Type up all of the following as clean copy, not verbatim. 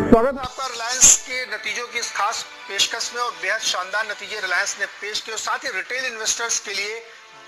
स्वागत है आपका रिलायंस के नतीजों की इस खास पेशकश में। और बेहद शानदार नतीजे रिलायंस ने पेश किए और साथ ही रिटेल इन्वेस्टर्स के लिए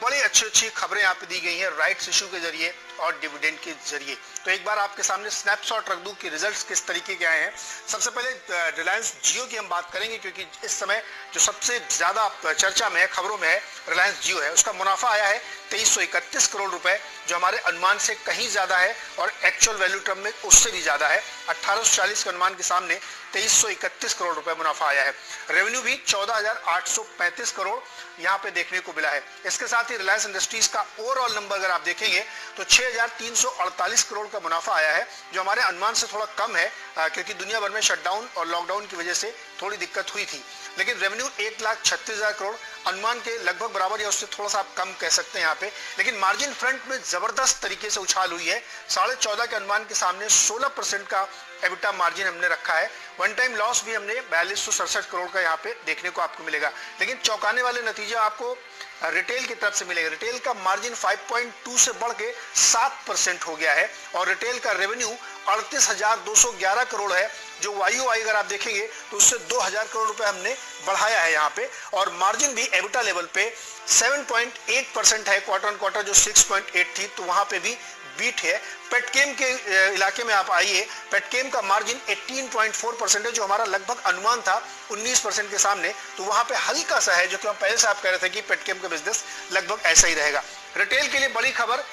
बड़ी अच्छी खबरें यहाँ पे दी गई हैं राइट्स इशू के जरिए और डिविडेंड के जरिए। तो एक बार आपके सामने स्नैपशॉट रख दूं कि रिजल्ट्स किस तरीके के आए हैं। सबसे पहले रिलायंस जियो की हम बात करेंगे, क्योंकि इस समय जो सबसे ज्यादा चर्चा में है, खबरों में है, रिलायंस जियो है। उसका मुनाफा आया है 2331 करोड़ रुपए, जो हमारे अनुमान से कहीं ज्यादा है और एक्चुअल वैल्यू टर्म में उससे भी ज्यादा है। 1840 के अनुमान के सामने 2331 करोड़ रुपए मुनाफा आया है। रेवेन्यू भी 14,835 करोड़ यहाँ पे देखने को मिला है। इसके साथ ही रिलायंस इंडस्ट्रीज का ओवरऑल नंबर अगर आप देखेंगे तो 6,348 करोड़ का मुनाफा आया है, जो हमारे अनुमान से थोड़ा कम है, क्योंकि दुनिया भर में शटडाउन और लॉकडाउन की वजह से थोड़ी दिक्कत हुई थी। लेकिन रेवेन्यू 1,36,000 करोड़ अनुमान के लगभग बराबर या उससे थोड़ा सा आप कम कह सकते हैं यहाँ पे। लेकिन मार्जिन फ्रंट में जबरदस्त तरीके से उछाल हुई है। 14.5 के अनुमान के सामने 16% का एबिटा मार्जिन हमने रखा है। वन टाइम लॉस भी हमने 4267 करोड़ का यहाँ पे देखने को आपको मिलेगा। लेकिन चौंकाने वाले नतीजे आपको रिटेल की तरफ से मिलेगा। रिटेल का मार्जिन 5.2 से बढ़ के 7% हो गया है और रिटेल का रेवेन्यू 38,211 करोड़ है, जो वाईओवाई अगर आप देखेंगे तो उससे 2,000 करोड़ रुपए हमने बढ़ाया है यहाँ पे। और मार्जिन भी एबिटा लेवल पे 7.8% है, क्वार्टर ऑन क्वार्टर जो 6.8 थी, तो वहां पे भी बीट है। पेटकेम के इलाके में आप आइए, पेटकेम का मार्जिन 18.4% है, जो हमारा लगभग अनुमान था 19% के सामने, तो वहां पे हल्का सा है, जो कि हम पहले से आप कह रहे थे कि पेटकेम का बिजनेस लगभग ऐसा ही रहेगा। रिटेल के लिए बड़ी खबर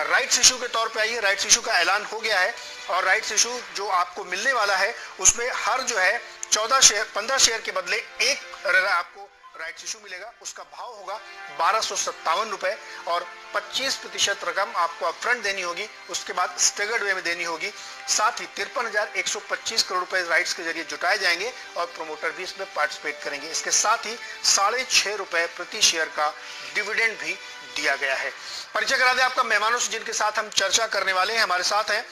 राइट्स इशू के तौर पे आई है। राइट्स इशू का ऐलान हो गया है और राइट्स इशू जो आपको मिलने वाला है उसमें हर जो है 15 शेयर के बदले एक आपको राइट्स इशू मिलेगा। उसका भाव होगा 1257 रुपए और 25% रकम आपको अपफ्रंट देनी होगी, उसके बाद स्टेगर्ड वे में देनी होगी। साथ ही 53,125 करोड़ रुपए राइट्स के जरिए जुटाए जाएंगे और प्रोमोटर भी इसमें पार्टिसिपेट करेंगे। इसके साथ ही 6.5 रुपए प्रति शेयर का डिविडेंड भी दिया गया है। परिचय करा दे आपका मेहमानों से जिनके साथ हम चर्चा करने वाले हैं। हमारे साथ हैं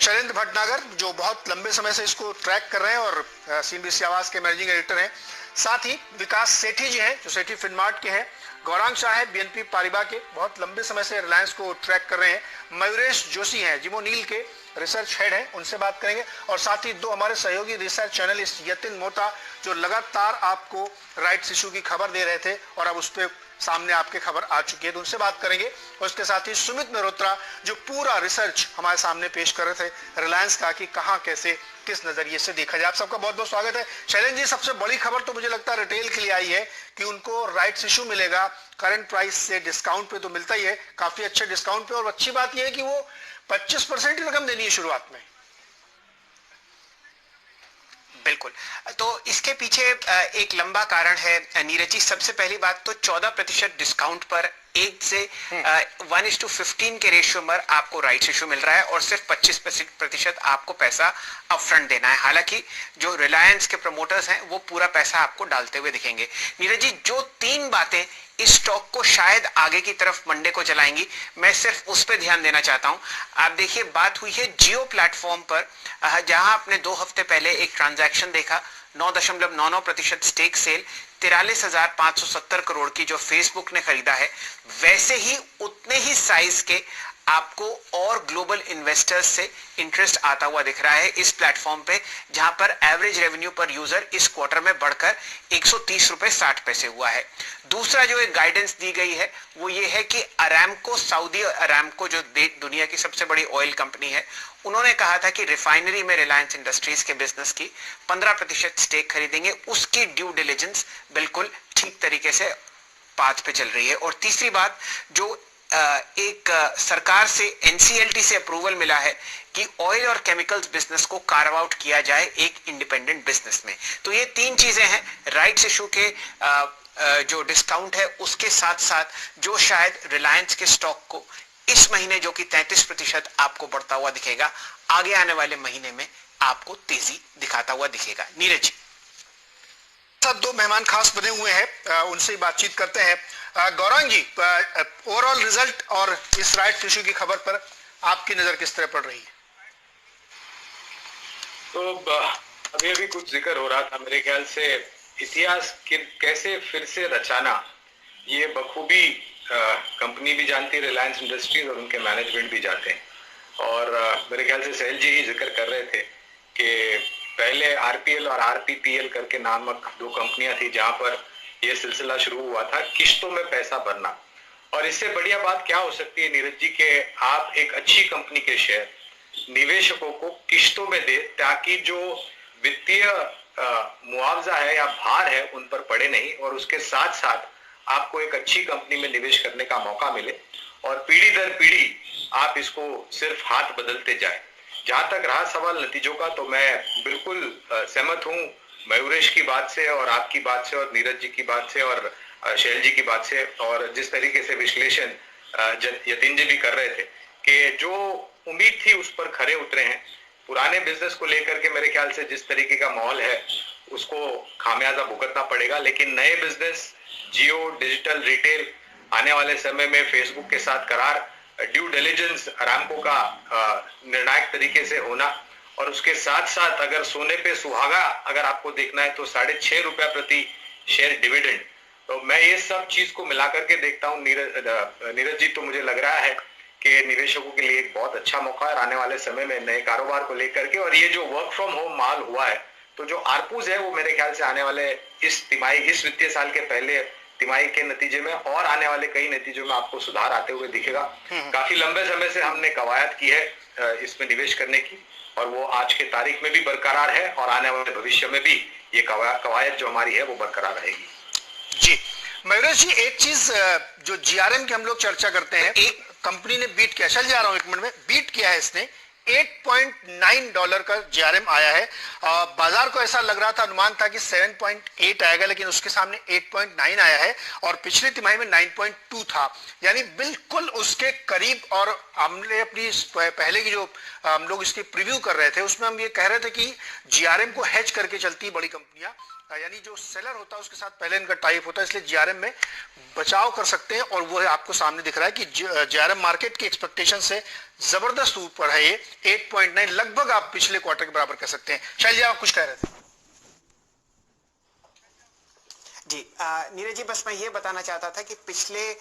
शैलेंद्र भटनागर, जो बहुत लंबे समय से इसको ट्रैक कर रहे हैं और CNBC आवाज के मैनेजिंग एडिटर हैं। साथ ही विकास सेठी जी हैं, जो सेठी फिनमार्ट के हैं। गौरांग शाह है BNP पारिबा के, बहुत लंबे समय से रिलायंस को ट्रैक कर रहे हैं। मयूरेश जोशी हैं, जिमोनील के रिसर्च हेड हैं, उनसे बात करेंगे। और साथ ही दो हमारे सहयोगी रिसर्च जर्नलिस्ट यतिन मोटा, जो लगातार आपको राइट्स इशू की खबर दे रहे थे और अब उस पर सामने आपके खबर आ चुकी है, तो उनसे बात करेंगे। और उसके साथ ही सुमित मेहरोत्रा, जो पूरा रिसर्च हमारे सामने पेश कर रहे थे रिलायंस का, कि कहां कैसे किस नजरिए से देखा जाए। आप सबका बहुत बहुत स्वागत है। शैलेंद्र जी, सबसे बड़ी खबर तो मुझे लगता है रिटेल के लिए आई है कि उनको राइट्स इशू मिलेगा। करंट प्राइस से डिस्काउंट पे तो मिलता ही है, काफी अच्छे डिस्काउंट पे, और अच्छी बात यह है कि वो 25% की रकम देनी है शुरुआत में। बिल्कुल, तो इसके पीछे एक लंबा कारण है नीरज जी। सबसे पहली बात तो 14% डिस्काउंट पर 1 से 1:15 के रेशियो पर आपको राइट्स इशू मिल रहा है और सिर्फ 25% आपको पैसा अपफ्रंट देना है। हालांकि जो रिलायंस के प्रमोटर्स हैं वो पूरा पैसा आपको डालते हुए दिखेंगे। नीरज जी, जो 3 बातें इस स्टॉक को शायद आगे की तरफ मंडे को चलाएंगी, मैं सिर्फ उस पर ध्यान देना चाहता हूं। आप देखिए, बात हुई है जियो प्लेटफॉर्म पर, जहां आपने 2 हफ्ते पहले एक ट्रांजैक्शन देखा, 9.99% स्टेक सेल, 43,570 करोड़ की जो फेसबुक ने खरीदा है। वैसे ही उतने ही साइज के आपको और ग्लोबल इन्वेस्टर्स से इंटरेस्ट आता हुआ दिख रहा है इस प्लेटफॉर्म पे, जहां पर एवरेज रेवेन्यू पर यूजर इस क्वार्टर में बढ़कर 130 रुपए 60 पैसे हुआ है। दूसरा जो एक गाइडेंस दी गई है वो ये है कि अरामको, सऊदी अरामको जो दुनिया की सबसे बड़ी ऑयल कंपनी है, उन्होंने कहा था कि रिफाइनरी में रिलायंस इंडस्ट्रीज के बिजनेस की 15% स्टेक खरीदेंगे। उसकी ड्यू डिलिजेंस बिल्कुल ठीक तरीके से पाथ पे चल रही है। और तीसरी बात, जो एक सरकार से NCLT से अप्रूवल मिला है कि ऑयल और केमिकल्स बिजनेस को कार्व आउट किया जाए एक इंडिपेंडेंट बिजनेस में। तो ये 3 चीजें हैं, राइट्स इशू के जो डिस्काउंट है, उसके साथ साथ जो शायद रिलायंस के स्टॉक को इस महीने जो कि 33% आपको बढ़ता हुआ दिखेगा, आगे आने वाले महीने में आपको तेजी दिखाता हुआ दिखेगा। नीरज जी, दो मेहमान खास बने हुए हैं, उनसे बातचीत करते हैं। गौरांग जी, ओवरऑल रिजल्ट और इस राइट्स इशू की खबर पर आपकी नजर किस तरह पड़ रही है? तो अभी अभी कुछ जिक्र हो रहा था, मेरे ख्याल से इतिहास कैसे फिर से रचाना, ये बखूबी कंपनी भी जानती है, रिलायंस इंडस्ट्रीज, और उनके मैनेजमेंट भी जानते हैं। और मेरे ख्याल से सहल जी ही जिक्र कर रहे थे कि पहले आरपीएल और आरपीपीएल करके नामक दो कंपनियां थी जहां पर यह सिलसिला शुरू हुआ था किश्तों में पैसा भरना। और इससे बढ़िया बात क्या हो सकती है नीरज जी के आप एक अच्छी कंपनी के शेयर निवेशकों को किश्तों में दे, ताकि जो वित्तीय मुआवजा है या भार है उन पर पड़े नहीं, और उसके साथ साथ आपको एक अच्छी कंपनी में निवेश करने का मौका मिले और पीढ़ी दर पीढ़ी आप इसको सिर्फ हाथ बदलते जाए। जहां तक रहा सवाल नतीजों का, तो मैं बिल्कुल सहमत हूं मयूरेश की बात से और आपकी बात से और नीरज जी की बात से और शैल जी की बात से, और जिस तरीके से विश्लेषण यतीन जी भी कर रहे थे कि जो उम्मीद थी उस पर खरे उतरे हैं। पुराने बिजनेस को लेकर के मेरे ख्याल से जिस तरीके का माहौल है उसको खामियाजा भुगतना पड़ेगा, लेकिन नए बिजनेस जियो, डिजिटल, रिटेल, आने वाले समय में फेसबुक के साथ करार, ड्यू डिलिजेंस अरामको का निर्णायक तरीके से होना, और उसके साथ साथ अगर सोने पे सुहागा अगर आपको देखना है तो ₹6.5 प्रति शेयर डिविडेंड। तो मैं ये सब चीज को मिलाकर के देखता हूँ नीरज जी, तो मुझे लग रहा है कि निवेशकों के लिए एक बहुत अच्छा मौका है आने वाले समय में नए कारोबार को लेकर के। और ये जो वर्क फ्रॉम होम माल हुआ है, तो जो आरपूज है वो मेरे ख्याल से आने वाले इस वित्तीय साल के पहले तिमाही के नतीजे में और आने वाले कई नतीजों में आपको सुधार आते हुए दिखेगा। काफी लंबे समय से हमने कवायद की है इसमें निवेश करने की, और वो आज के तारीख में भी बरकरार है और आने वाले भविष्य में भी ये कवायद जो हमारी है वो बरकरार रहेगी। जी मयूरेश जी, एक चीज जो जीआरएम की हम लोग चर्चा करते हैं, एक कंपनी ने बीट किया, चल जा रहा हूं एक मिनट में, बीट किया है इसने, $8.9 का जीआरएम आया है। बाजार को ऐसा लग रहा था, अनुमान था कि 7.8 आएगा, लेकिन उसके सामने 8.9 आया है, और पिछली तिमाही में 9.2 था, यानी बिल्कुल उसके करीब। और हमने अपनी पहले की जो हम लोग इसकी प्रीव्यू कर रहे थे उसमें हम ये कह रहे थे कि जीआरएम को हेज करके चलती बड़ी कंपनियां, यानी जो सेलर होता है उसके साथ पहले इनका टाइप होता है, इसलिए जीआरएम में बचाव कर सकते हैं, और वो आपको सामने दिख रहा है कि जीआरएम मार्केट की एक्सपेक्टेशन से जबरदस्त ऊपर है। ये 8.9 लगभग आप पिछले क्वार्टर के बराबर कह सकते हैं। शायद आप कुछ कह रहे थे। जी नीरज जी, बस मैं ये बताना चाहता था कि पिछले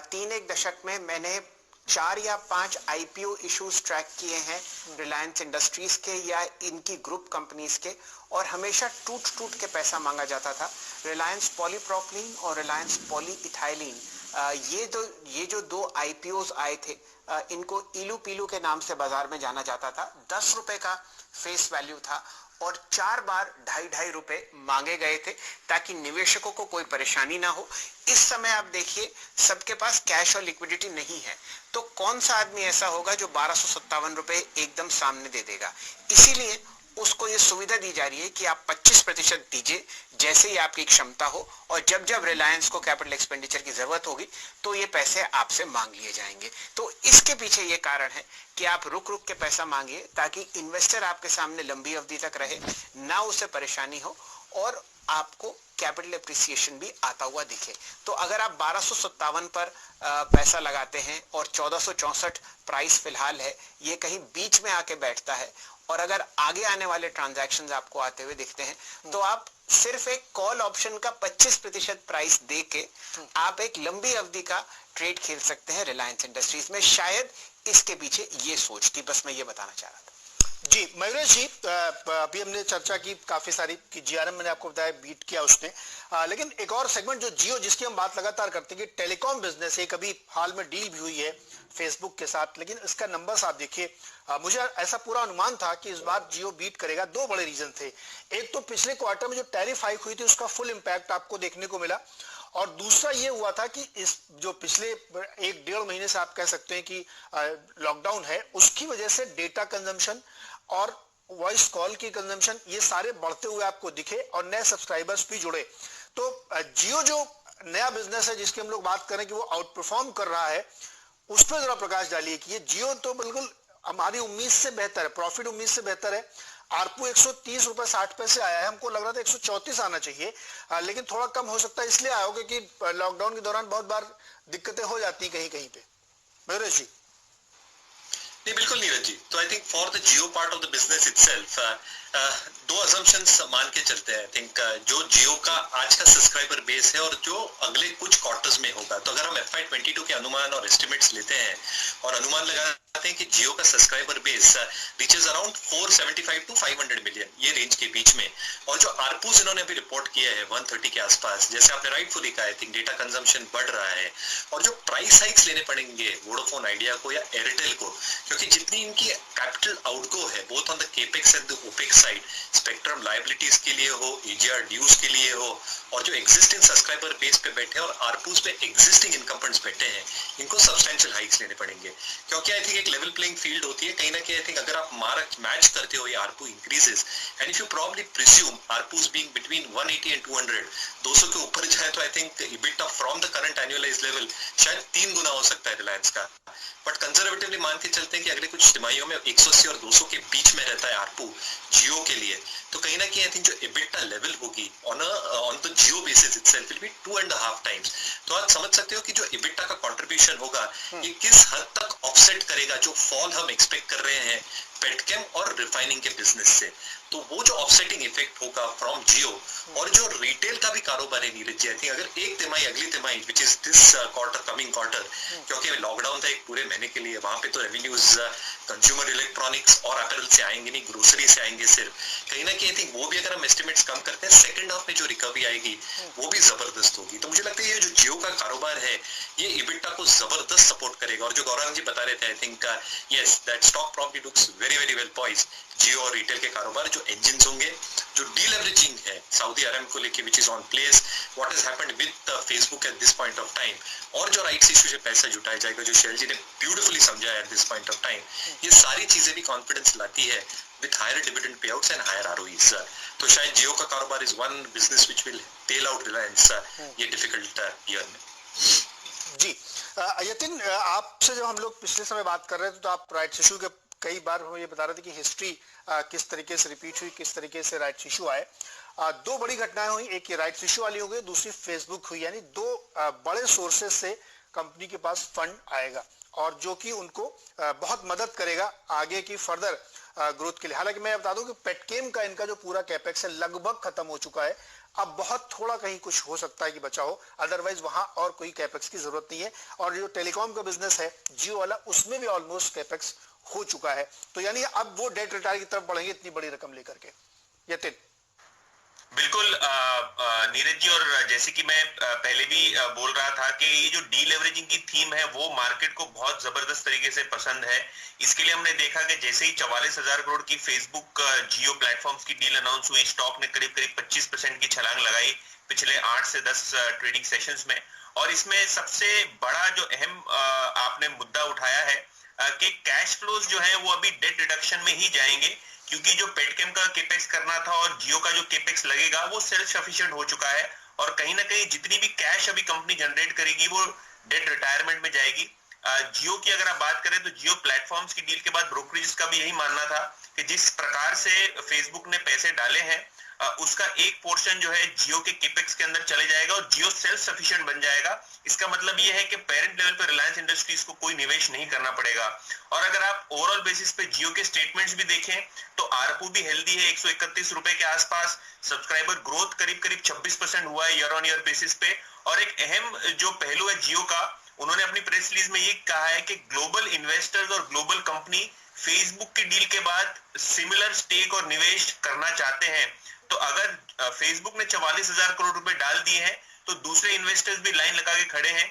3-1 दशक में मैंने 4 या 5 आईपीओ इश्यूज ट्रैक किए हैं रिलायंस इंडस्ट्रीज के या इनकी ग्रुप कंपनीज के, और हमेशा टूट के पैसा मांगा जाता था। रिलायंस पॉलीप्रोपिलीन और रिलायंस पॉलीइथाइलिन, ये जो 2 आईपीओज आए थे, इनको इलू पीलू के नाम से बाजार में जाना जाता था। ₹10 का फेस वैल्यू था और 4 बार ₹2.5 मांगे गए थे ताकि निवेशकों को कोई परेशानी ना हो। इस समय आप देखिए सबके पास कैश और लिक्विडिटी नहीं है, तो कौन सा आदमी ऐसा होगा जो ₹1257 एकदम सामने दे देगा। इसीलिए उसको ये सुविधा दी जा रही है कि आप 25% दीजिए जैसे ही आपकी क्षमता हो, और जब जब रिलायंस को कैपिटल एक्सपेंडिचर की जरूरत होगी तो ये पैसे आपसे मांग लिए जाएंगे। तो इसके पीछे ये कारण है कि आप रुक के पैसा मांगिए ताकि इन्वेस्टर आपके सामने लंबी अवधि तक रहे, ना उसे परेशानी हो और आपको कैपिटल एप्रिसिएशन भी आता हुआ दिखे। तो अगर आप 1257 पर पैसा लगाते हैं और 1464 प्राइस फिलहाल है, ये कहीं बीच में आके बैठता है, और अगर आगे आने वाले ट्रांजैक्शंस आपको आते हुए दिखते हैं तो आप सिर्फ एक कॉल ऑप्शन का 25% प्राइस दे के आप एक लंबी अवधि का ट्रेड खेल सकते हैं रिलायंस इंडस्ट्रीज में। शायद इसके पीछे ये सोच थी, बस मैं ये बताना चाह रहा था। जी मयूरेश जी, अभी हमने चर्चा की काफी सारी कि जीआरएम मैंने आपको बताया बीट किया उसने, लेकिन एक और सेगमेंट जो जियो, जिसकी हम बात लगातार करते हैं कि टेलीकॉम बिजनेस है, कभी हाल में डील भी हुई है फेसबुक के साथ, लेकिन इसका नंबर्स आप देखिए, मुझे ऐसा पूरा अनुमान था कि इस बार जियो बीट करेगा। 2 बड़े रीजन थे, एक तो पिछले क्वार्टर में जो टैरिफ हाइक हुई थी उसका फुल इंपैक्ट आपको देखने को मिला, और दूसरा ये हुआ था कि इस जो पिछले 1-1.5 महीने से आप कह सकते हैं कि लॉकडाउन है, उसकी वजह से डेटा कंजम्पशन और वॉइस कॉल की कंजम्पशन ये सारे बढ़ते हुए आपको दिखे और नए सब्सक्राइबर्स भी जुड़े। तो जियो जो नया बिजनेस है जिसकी हम लोग बात करें कि वो आउट परफॉर्म कर रहा है, उस पर जरा प्रकाश डालिए कि ये जियो तो बिल्कुल हमारी उम्मीद से बेहतर है, प्रॉफिट उम्मीद से बेहतर है। आरपू ₹130.60 आया है, हमको लग रहा था 134 आना चाहिए, लेकिन थोड़ा कम हो सकता है, इसलिए आया होगा कि लॉकडाउन के दौरान बहुत बार दिक्कतें हो जाती कहीं कहीं पे। मयूरेश जी। नहीं, बिल्कुल नीरज जी। तो I think for the Jio part of the business itself 2 assumptions मान के चलते हैं। आई थिंक जो जियो का आज का सब्सक्राइबर बेस है और जो अगले कुछ क्वार्टर्स में होगा, तो अगर हम FY22 के अनुमान और एस्टिमेट्स लेते हैं और अनुमान लगा हैं कि जियो का subscriber base reaches around 475 to 500 million, ये रेंज के बीच में। और जो आरपूस इन्होंने अभी रिपोर्ट किया है 130 के आसपास, जैसे आपने राइटफुली कहा, आई थिंक डेटा कंजम्पशन बढ़ रहा है और जो प्राइस हाइक्स लेने पड़ेंगे वोडाफोन आइडिया को या एयरटेल को, क्योंकि जितनी इनकी कैपिटल आउटगो है both on the capex and the opex side, spectrum liabilities के लिए हो, एजीआर ड्यूज के लिए हो, और जो एग्जिस्टिंग सब्सक्राइबर बेस पे बैठे हैं और आरपूस पे एग्जिस्टिंग इनकम्बेंट्स बैठे हैं, इनको सब्सटेंशियल हाइक्स लेने पड़ेंगे। क्योंकि आई थिंक एक लेवल प्लेइंग फील्ड होती है कहीं ना कहीं। आई थिंक अगर आप मैच करते हो ये ARPU increases and if you probably presume ARPUs being between 180 and 200, 200 के ऊपर जाए तो I think EBITDA from the current annualised level शायद 3 गुना हो सकता है रिलायंस का। बट कंजर्वेटिवली मान के चलते हैं कि अगले कुछ तिमाहियों में 180 और 200 के बीच में रहता है आरपू जियो के लिए। तो कहीं ना कहीं आई थिंक जो इबिटा लेवल होगी on the Jio basis itself will be 2.5 times. तो आप समझ सकते हो कि जो इबिटा का कंट्रीब्यूशन होगा ये किस हद तक ऑफसेट करेगा जो फॉल हम एक्सपेक्ट कर रहे हैं पेटकेम और रिफाइनिंग के बिजनेस से। तो वो जो ऑफसेटिंग इफेक्ट होगा फ्रॉम जियो, और जो रिटेल का भी कारोबार है नीरज जी, आई थिंक अगर एक तिमाही अगली तिमाही which is this quarter coming quarter, क्योंकि लॉकडाउन था एक पूरे महीने के लिए, वहां पे तो रेवेन्यूज कंज्यूमर इलेक्ट्रॉनिक्स और अपैरल से आएंगे नहीं, ग्रोसरी से आएंगे सिर्फ। कहीं ना कहीं आई थिंक वो भी अगर हम एस्टिमेट्स कम करते हैं, सेकंड हाफ में जो रिकवरी आएगी वो भी जबरदस्त होगी। तो मुझे लगता है ये जो जियो का कारोबार है ये इबिटा को जबरदस्त सपोर्ट करेगा। और जो गौरव जी बता रहे थे, I think yes that stock probably looks very very well poised. Jio और रिटेल के कारोबार जो इंजन होंगे, जो डीलेवरेजिंग है सऊदी अरब को लेके which is on place, what has happened with Facebook at this point of time, और जो राइट्स इशू से पैसा जुटाया जाएगा जो शैल जी ने ब्यूटीफुली समझाया at this point of time, ये सारी चीजें भी कॉन्फिडेंस लाती है with higher dividend payouts and higher ROEs. तो शायद जियो का कारोबार is one business which will bail out Reliance ये difficult year में। जी यतिन, आपसे जब हम लोग पिछले समय बात कर रहे थे तो आप राइट्स इशू के कई बार हम ये बता रहे थे कि हिस्ट्री किस तरीके से रिपीट हुई, किस तरीके से राइट्स इशू आए। दो बड़ी घटनाएं हुई, एक ये राइट्स इशू वाली हो गई, दूसरी फेसबुक हुई। यानी दो बड़े सोर्सेज से कंपनी के पास फंड आएगा और जो कि उनको बहुत मदद करेगा आगे की फर्दर ग्रोथ के लिए। हालांकि मैं बता दूं कि पेटकेम का इनका जो पूरा कैपेक्स है लगभग खत्म हो चुका है, अब बहुत थोड़ा कहीं कुछ हो सकता है कि बचा हो, अदरवाइज वहां और कोई कैपेक्स की जरूरत नहीं है। और जो टेलीकॉम का बिजनेस है जियो वाला, उसमें भी ऑलमोस्ट कैपेक्स हो चुका है। तो यानी अब वो डेट रिटायर की तरफ बढ़ेंगे इतनी बड़ी रकम लेकर के। यतिन बिल्कुल नीरज जी, और जैसे कि मैं पहले भी बोल रहा था कि ये जो डीलेवरेजिंग की थीम है वो मार्केट को बहुत जबरदस्त तरीके से पसंद है। इसके लिए हमने देखा कि जैसे ही 44,000 करोड़ की फेसबुक जियो प्लेटफॉर्म्स की डील अनाउंस हुई, स्टॉक ने करीब करीब 25% की छलांग लगाई पिछले 8 से 10 ट्रेडिंग सेशंस में। और इसमें सबसे बड़ा जो अहम आपने मुद्दा उठाया है कि कैश फ्लोज जो है वो अभी डेट रिडक्शन में ही जाएंगे, क्योंकि जो पेटकेम का केपेक्स करना था और जियो का जो केपेक्स लगेगा वो सेल्फ सफिशिएंट हो चुका है। और कहीं ना कहीं जितनी भी कैश अभी कंपनी जनरेट करेगी वो डेट रिटायरमेंट में जाएगी। जियो की अगर आप बात करें तो जियो प्लेटफॉर्म्स की डील के बाद ब्रोकरेज का भी यही मानना था कि जिस प्रकार से फेसबुक ने पैसे डाले हैं उसका एक पोर्शन जो है जियो के केपेक्स के अंदर चले जाएगा और जियो सेल्फ सफिशिएंट बन जाएगा। इसका मतलब यह है कि पेरेंट लेवल पर रिलायंस इंडस्ट्रीज को कोई निवेश नहीं करना पड़ेगा। और अगर आप ओवरऑल बेसिस पे जियो के स्टेटमेंट्स भी देखें तो आरपू भी हेल्दी है, 131 रुपए के आसपास, सब्सक्राइबर ग्रोथ करीब करीब 26% हुआ है ईयर ऑन ईयर बेसिस पे। और एक अहम जो पहलू है जियो का, उन्होंने अपनी प्रेस रिलीज में ये कहा है कि ग्लोबल इन्वेस्टर्स और ग्लोबल कंपनी फेसबुक की डील के बाद सिमिलर स्टेक और निवेश करना चाहते हैं। तो अगर फेसबुक ने 44,000 करोड़ रुपए डाल दिए हैं तो दूसरे इन्वेस्टर्स भी लाइन लगा के खड़े हैं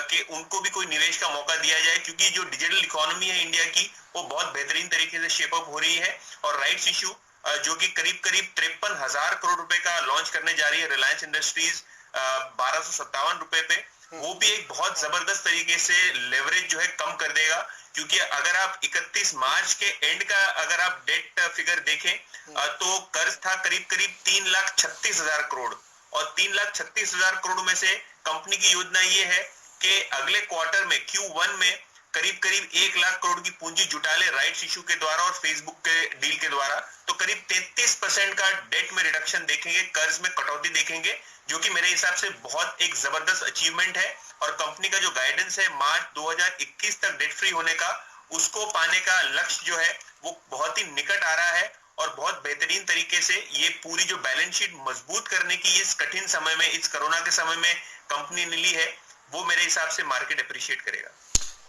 कि उनको भी कोई निवेश का मौका दिया जाए, क्योंकि जो डिजिटल इकोनॉमी है इंडिया की वो बहुत बेहतरीन तरीके से शेप अप हो रही है। और राइट्स इशू जो कि करीब करीब 53,000 करोड़ रुपए का लॉन्च करने जा रही है रिलायंस इंडस्ट्रीज 1257 रुपए पे, वो भी एक बहुत जबरदस्त तरीके से लेवरेज जो है कम कर देगा। क्योंकि अगर आप 31 मार्च के एंड का अगर आप डेट फिगर देखें तो कर्ज था करीब करीब 3,36,000 करोड़, और 3,36,000 करोड़ में से कंपनी की योजना ये है कि अगले क्वार्टर में Q1 में करीब करीब 1 लाख करोड़ की पूंजी जुटा ले राइट्स इशू के द्वारा और फेसबुक के डील के द्वारा। तो करीब 33% का डेट में रिडक्शन देखेंगे, कर्ज में कटौती देखेंगे, जो कि मेरे हिसाब से बहुत एक जबरदस्त अचीवमेंट है। और कंपनी का जो गाइडेंस है मार्च 2021 तक डेट फ्री होने का, उसको पाने का लक्ष्य जो है वो बहुत ही निकट आ रहा है। और बहुत बेहतरीन तरीके से ये पूरी जो बैलेंस शीट मजबूत करने की इस कठिन समय में, इस कोरोना के समय में कंपनी ने ली है, वो मेरे हिसाब से मार्केट अप्रिशिएट करेगा।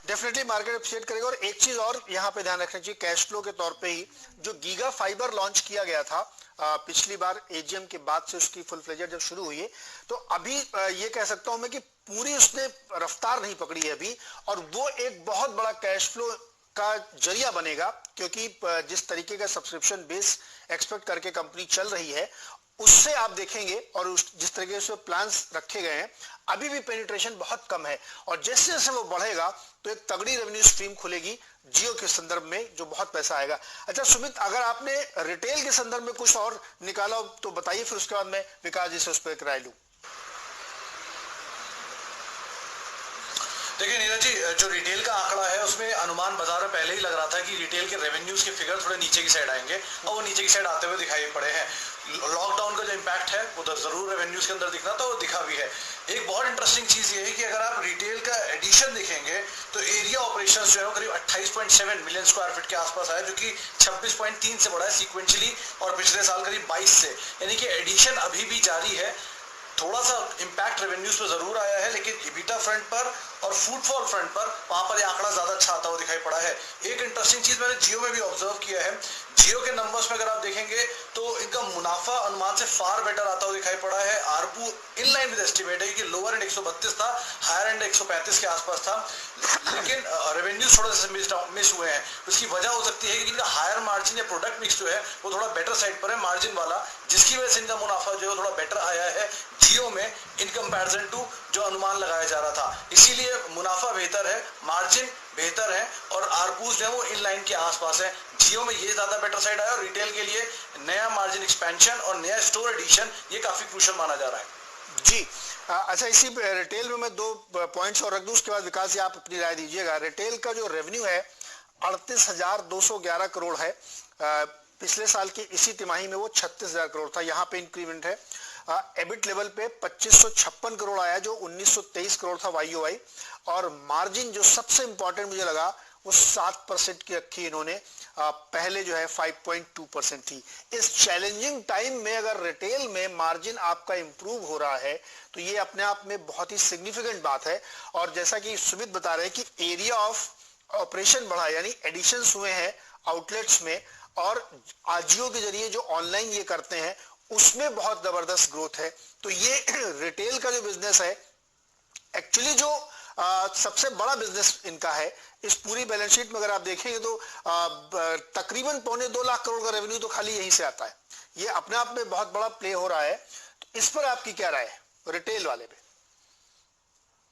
डेफिनेटली मार्केट अप्रिशिएट करेगा। और एक चीज और यहाँ पे ध्यान रखना चाहिए, कैश फ्लो के तौर पे ही जो गीगा फाइबर लॉन्च किया गया था पिछली बार एजीएम के बाद से उसकी फुल फ्लेजेड जब शुरू हुई है, तो अभी ये कह सकता हूं मैं कि पूरी उसने रफ्तार नहीं पकड़ी है अभी, और वो एक बहुत बड़ा कैश फ्लो का जरिया बनेगा, क्योंकि जिस तरीके का सब्सक्रिप्शन बेस एक्सपेक्ट करके कंपनी चल रही है उससे आप देखेंगे, और जिस तरीके से प्लान्स रखे गए हैं अभी भी पेनिट्रेशन बहुत कम है, और जैसे जैसे वो बढ़ेगा तो एक तगड़ी रेवेन्यू स्ट्रीम खुलेगी जियो के संदर्भ में, जो बहुत पैसा आएगा। अच्छा सुमित, अगर आपने रिटेल के संदर्भ में कुछ और निकाला तो बताइए, फिर उसके बाद मैं विकास जी से उस पर एक राय लूं। देखिए नीरज जी, जो रिटेल का आंकड़ा है उसमें अनुमान बाजार में पहले ही लग रहा था कि रिटेल के रेवेन्यूज के फिगर थोड़े नीचे की साइड आएंगे, और वो नीचे की साइड आते हुए दिखाई पड़े हैं। लॉकडाउन का जो इम्पैक्ट है वो तो जरूर रेवेन्यूज के अंदर दिखना, तो वो दिखा भी है। एक बहुत इंटरेस्टिंग चीज ये है कि अगर आप रिटेल का एडिशन देखेंगे तो एरिया ऑपरेशंस जो है वो करीब 28.7 मिलियन स्क्वायर फीट के आसपास आया, जो कि 26.3 से बढ़ा है सीक्वेंशियली, और पिछले साल करीब 22 से, यानी कि एडिशन अभी भी जारी है। थोड़ा सा इम्पैक्ट रेवेन्यूज पे जरूर आया है, लेकिन इबिटा फ्रंट पर और फुटफॉल फ्रंट पर वहां पर ये आंकड़ा ज्यादा अच्छा आता हुआ दिखाई पड़ा है। एक इंटरेस्टिंग चीज मैंने जियो में भी ऑब्जर्व किया है, जियो के नंबर्स में अगर आप देखेंगे तो इनका मुनाफा अनुमान से फार बेटर आता हुआ दिखाई पड़ा है। ARPU in line with estimate है कि लोअर एंड 132 था, हायर एंड 135 के आसपास था, लेकिन रेवेन्यूज थोड़े से मिस हुए हैं। उसकी वजह हो सकती है कि इनका हायर मार्जिन या प्रोडक्ट मिक्स जो है वो थोड़ा बेटर साइड पर है मार्जिन वाला, जिसकी वजह से इनका मुनाफा जो है थोड़ा बेटर आया है जियो में इन कंपैरिजन टू जो अनुमान लगाया जा रहा था। इसीलिए मुनाफा बेहतर है, मार्जिन बेहतर है, और आरपूस जो है वो इन लाइन के आसपास है। जियो में ये ज्यादा बेटर साइड आया, और रिटेल के लिए नया मार्जिन एक्सपेंशन और नया स्टोर एडिशन ये काफी क्रूशियल माना जा रहा है। जी अच्छा, इसी रिटेल में मैं 2 पॉइंट्स और रख दूं, उसके बाद विकास जी आप अपनी राय दीजिएगा। रिटेल का जो रेवेन्यू है 38,211 करोड़ है, पिछले साल की इसी तिमाही में वो 36,000 करोड़ था, यहाँ पे इंक्रीमेंट है। एबिट लेवल पे 2556 करोड़ आया, जो 1923 करोड़ था YOY, और मार्जिन जो सबसे इंपॉर्टेंट मुझे लगा वो 7% की रखी इन्होंने, पहले जो है 5.2% थी। इस चैलेंजिंग टाइम में अगर रिटेल में मार्जिन आपका इंप्रूव हो रहा है तो ये अपने आप में बहुत ही सिग्निफिकेंट बात है। और जैसा कि सुमित बता रहे हैं कि एरिया ऑफ ऑपरेशन बढ़ा, यानी एडिशंस हुए हैं आउटलेट्स में, और आजियो के जरिए जो ऑनलाइन ये करते हैं उसमें बहुत जबरदस्त ग्रोथ है। तो ये रिटेल का जो बिजनेस है एक्चुअली जो सबसे बड़ा बिजनेस इनका है। इस पूरी बैलेंस शीट में अगर आप देखेंगे तो तकरीबन 2.25 लाख करोड़ का रेवेन्यू तो खाली यहीं से आता है। ये अपने आप में बहुत बड़ा प्ले हो रहा है। तो इस पर आपकी क्या राय है रिटेल वाले पे?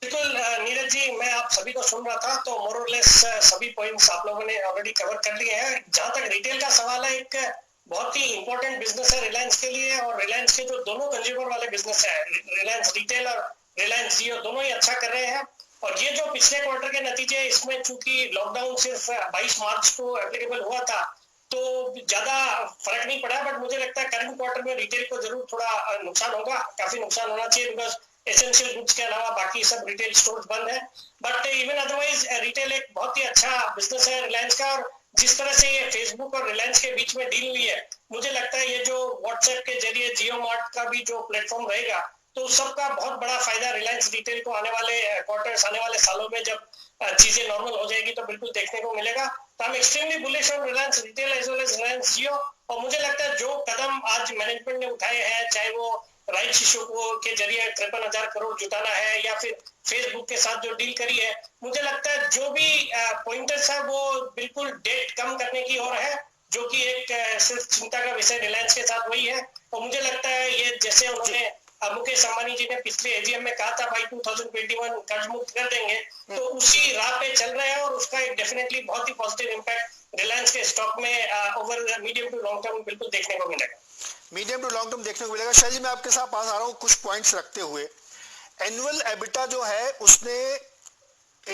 बिल्कुल नीरज जी, मैं आप सभी को सुन रहा था, तो मोर और लेस सभी पॉइंट्स आप लोगों ने ऑलरेडी कवर कर लिए हैं। जहां तक रिटेल का सवाल है, एक बहुत ही इंपॉर्टेंट बिजनेस है रिलायंस के लिए, और रिलायंस के जो दोनों कंज्यूमर वाले बिजनेस है, रिलायंस रिटेल और रिलायंस जियो, दोनों ही अच्छा कर रहे हैं। और ये जो पिछले क्वार्टर के नतीजे, इसमें चूंकि लॉकडाउन सिर्फ 22 मार्च को एप्लीकेबल हुआ था तो ज्यादा फर्क नहीं पड़ा, बट मुझे लगता है करंट क्वार्टर में रिटेल को जरूर थोड़ा नुकसान होगा, काफी नुकसान होना चाहिए, बिकॉज एसेंशियल गुड्स के अलावा बाकी सब रिटेल स्टोर्स बंद है। बट इवन अदरवाइज रिटेल एक बहुत ही अच्छा बिजनेस है रिलायंस का। और जिस तरह से ये फेसबुक और रिलायंस के बीच में डील हुई है, मुझे लगता है ये जो व्हाट्सएप के जरिए जियो मार्ट का भी जो प्लेटफॉर्म रहेगा, तो सबका बहुत बड़ा फायदा रिलायंस रिटेल को आने वाले क्वार्टर्स, आने वाले सालों में जब चीजें नॉर्मल हो जाएगी तो बिल्कुल देखने को मिलेगा। तो I am extremely bullish on Reliance retail as well as Reliance Jio. और मुझे लगता है जो कदम आज मैनेजमेंट ने उठाए हैं, चाहे वो राइट्स इशू के जरिए 53,000 करोड़ जुटाना है, या फिर फेसबुक के साथ जो डील करी है, मुझे लगता है जो भी पॉइंटर्स है वो बिल्कुल डेट कम करने की ओर है, जो कि एक सिर्फ चिंता का विषय रिलायंस के साथ वही है। और मुझे लगता है ये जैसे उन्होंने मुकेश अंबानी जी ने पिछले एजीएम में कहा था भाई 2021 कर्ज मुक्त कर देंगे, तो उसी राह पे चल रहे हैं, और उसका एक डेफिनेटली बहुत ही पॉजिटिव इम्पैक्ट रिलायंस के स्टॉक में over medium to long term बिल्कुल देखने को मिलेगा। मीडियम टू लॉन्ग टर्म देखने को मिलेगा। शायद जी मैं आपके साथ पास आ रहा हूँ कुछ पॉइंट्स रखते हुए। एनुअल एबिटा जो है उसने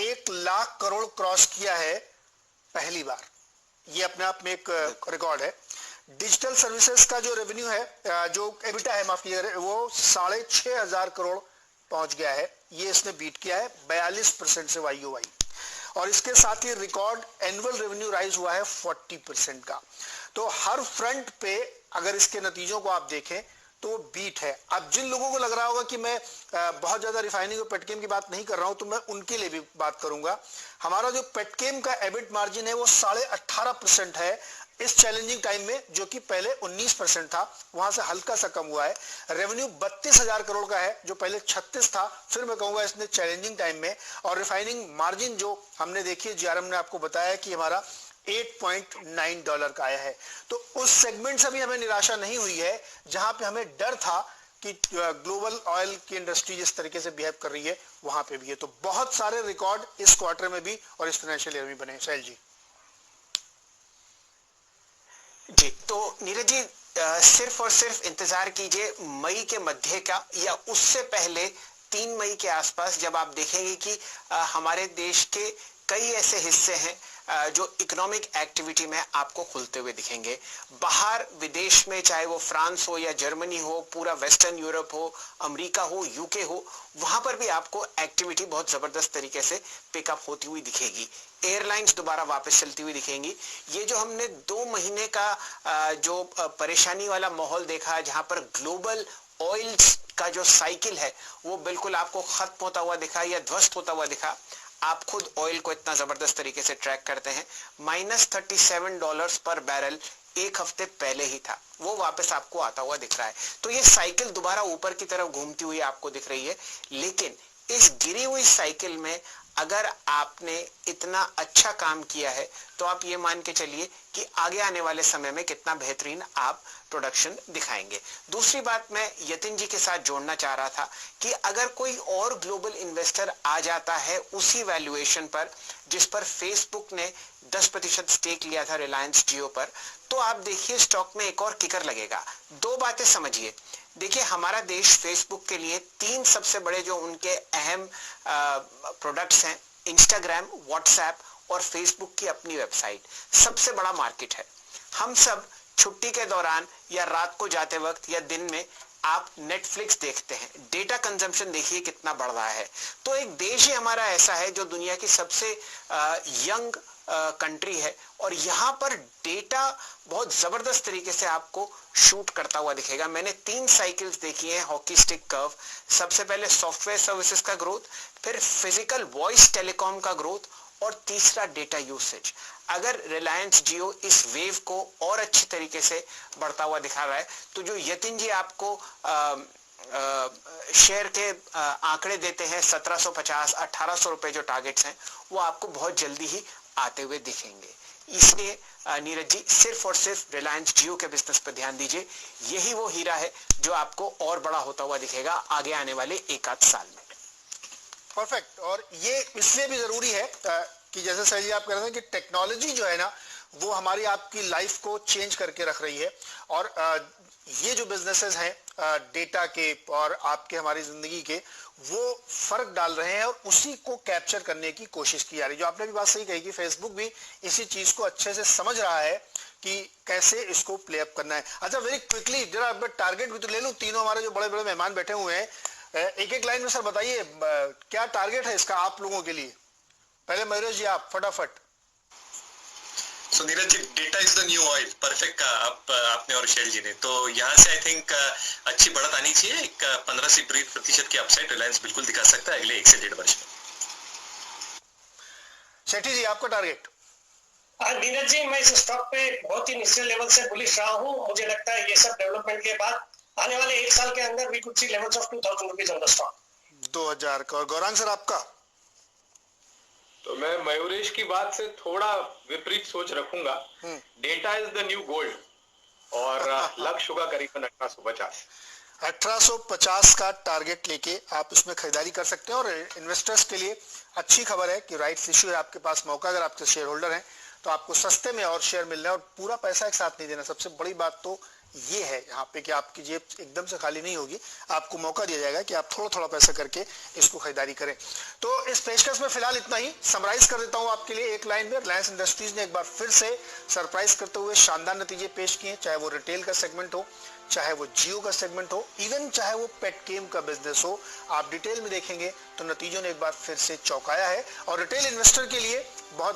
1 लाख करोड़ क्रॉस किया है पहली बार, ये अपने आप में एक रिकॉर्ड है। डिजिटल सर्विसेज का जो रेवेन्यू है, जो एबिटा है माफ कीजिएगा, वो 6,500 करोड़ पहुंच गया है, ये इसने बीट किया है 42% से YOY। और इसके साथ ही रिकॉर्ड एनुअल रेवेन्यू राइज हुआ है 40% का। तो हर फ्रंट पे अगर इसके नतीजों को आप देखें तो बीट है। अब जिन लोगों को लग रहा होगा कि मैं बहुत ज्यादा रिफाइनिंग और पेटकेम की बात नहीं कर रहा हूं, तो मैं उनके लिए भी बात करूंगा। हमारा जो पेटकेम का एबिट मार्जिन है वो 18.5% है इस चैलेंजिंग टाइम में, जो कि पहले 19% था, वहां से हल्का सा कम हुआ है। रेवेन्यू 32,000 करोड़ का है जो पहले 36 था, फिर मैं कहूंगा इसने चैलेंजिंग टाइम में। और रिफाइनिंग मार्जिन जो हमने देखी, जीआरएम ने आपको बताया कि हमारा $8.9 का आया है। तो उस सेगमेंट से भी हमें निराशा नहीं हुई है जहां पे हमें डर था कि ग्लोबल ऑयल की इंडस्ट्री जिस तरीके से बिहेव कर रही है वहां पे भी है। तो बहुत सारे रिकॉर्ड इस क्वार्टर में भी और इस फाइनेंशियल ईयर में बने। शैल जी। जी, तो नीरज जी सिर्फ और सिर्फ इंतजार कीजिए मई के मध्य का या उससे पहले 3 मई के आसपास, जब आप देखेंगे कि हमारे देश के कई ऐसे हिस्से हैं जो इकोनॉमिक एक्टिविटी में आपको खुलते हुए दिखेंगे। बाहर विदेश में, चाहे वो फ्रांस हो या जर्मनी हो, पूरा वेस्टर्न यूरोप हो, अमेरिका हो, यूके हो, वहां पर भी आपको एक्टिविटी बहुत जबरदस्त तरीके से पिकअप होती हुई दिखेगी। एयरलाइंस दोबारा वापस चलती हुई दिखेंगी। ये जो हमने 2 महीने का जो परेशानी वाला माहौल देखा, जहां पर ग्लोबल ऑयल्स का जो साइकिल है वो बिल्कुल आपको खत्म होता हुआ दिखा या ध्वस्त होता हुआ दिखा। आप खुद ऑयल को इतना जबरदस्त तरीके से ट्रैक करते हैं, -$37 पर बैरल एक हफ्ते पहले ही था, वो वापस आपको आता हुआ दिख रहा है। तो ये साइकिल दोबारा ऊपर की तरफ घूमती हुई आपको दिख रही है। लेकिन इस गिरी हुई साइकिल में अगर आपने इतना अच्छा काम किया है तो आप ये मान के चलिए कि आगे आने वाले समय में कितना बेहतरीन आप प्रोडक्शन दिखाएंगे। दूसरी बात मैं यतिन जी के साथ जोड़ना चाह रहा था कि अगर कोई और ग्लोबल इन्वेस्टर आ जाता है उसी वैल्यूएशन पर जिस पर फेसबुक ने 10% स्टेक लिया था रिलायंस जियो पर, तो आप देखिए स्टॉक में एक और किकर लगेगा। 2 बातें समझिए। देखिए, हमारा देश फेसबुक के लिए 3 सबसे बड़े जो उनके अहम प्रोडक्ट्स हैं, इंस्टाग्राम, व्हाट्सएप और फेसबुक की अपनी वेबसाइट, सबसे बड़ा मार्केट है। हम सब छुट्टी के दौरान या रात को जाते वक्त या दिन में आप नेटफ्लिक्स देखते हैं, डेटा कंजम्पशन देखिए कितना बढ़ रहा है। तो एक देश ही हमारा ऐसा है जो दुनिया की सबसे यंग कंट्री है और यहाँ पर डेटा बहुत जबरदस्त तरीके से आपको शूट करता हुआ दिखेगा। मैंने 3 साइकिल्स देखी हैं, हॉकी स्टिक कर्व। सबसे पहले सॉफ्टवेयर सर्विसेज का ग्रोथ, फिर फिजिकल वॉइस टेलीकॉम का ग्रोथ और तीसरा डेटा यूसेज। अगर रिलायंस जियो इस वेव को और अच्छी तरीके से बढ़ता हुआ दिखा रहा है तो जो यतिन जी आपको शेयर के आंकड़े देते हैं 1750-1800 रुपए जो टारगेट्स हैं, वो आपको बहुत जल्दी ही आते हुए दिखेंगे। इसलिए नीरज जी सिर्फ और सिर्फ रिलायंस जियो के बिजनेस पर ध्यान दीजिए। यही वो हीरा है जो आपको और बड़ा होता हुआ दिखेगा आगे आने वाले 1-8 साल में। परफेक्ट। और ये इसलिए भी जरूरी है कि जैसे सर जी आप कह रहे हैं कि टेक्नोलॉजी जो है ना वो हमारी आपकी लाइफ को चेंज करके रख रही है और ये जो बिजनेसेस हैं डेटा के और आपके हमारी जिंदगी के, वो फर्क डाल रहे हैं और उसी को कैप्चर करने की कोशिश की जा रही है। जो आपने भी बात सही कही कि फेसबुक भी इसी चीज को अच्छे से समझ रहा है कि कैसे इसको प्ले अप करना है। अच्छा, वेरी क्विकली जरा टारगेट भी तो ले लूं। तीनों हमारे जो बड़े बड़े मेहमान बैठे हुए हैं, एक लाइन में सर बताइए क्या टारगेट है इसका आप लोगों के लिए। पहले मयूरेश जी आप फटाफट। So Neeraj ji, data is the new oil, perfect का आपने और शैल जी ने। तो यहाँ से आई थिंक अच्छी बढ़त आनी चाहिए। एक 15 से 20% की अपसाइड रिलायंस बिल्कुल दिखा सकता है अगले 1 से 1.5 वर्ष में। शेट्टी जी आपका टारगेट। नीरज जी, मैं इस स्टॉक पे बहुत ही निचले लेवल से बुलिश रहा हूँ। मुझे लगता है ये सब डेवलपमेंट के बाद आने वाले 1 साल के अंदर we could see levels of 2000 rupees on the stock. 2000 का। और गौरांग सर आपका। तो मैं मयूरेश की बात से थोड़ा विपरीत सोच रखूंगा। Data is the new gold और लक्ष्य होगा करीबन 1850। 1850 का टारगेट लेके आप इसमें खरीदारी कर सकते हैं। और इन्वेस्टर्स के लिए अच्छी खबर है कि राइट्स इश्यू है आपके पास मौका, अगर आपके शेयर होल्डर हैं तो आपको सस्ते में और शेयर मिल रहे हैं और पूरा पैसा एक साथ नहीं देना। सबसे बड़ी बात तो ये है यहाँ पे कि आपकी जेब एकदम से खाली नहीं होगी, आपको मौका दिया जाएगा कि आप थोड़ा थोड़ा पैसा करके इसको खरीदारी करें। तो इस पेशकश में फिलहाल इतना ही। समराइज कर देता हूँ आपके लिए एक लाइन में। रिलायंस इंडस्ट्रीज ने एक बार फिर से सरप्राइज करते हुए शानदार नतीजे पेश किए, चाहे वो रिटेल का सेगमेंट हो, चाहे वो जियो का सेगमेंट हो, इवन चाहे वो पेटकेम का बिजनेस हो। आप डिटेल में देखेंगे तो नतीजों ने एक बार फिर से चौंकाया है और रिटेल इन्वेस्टर के लिए बहुत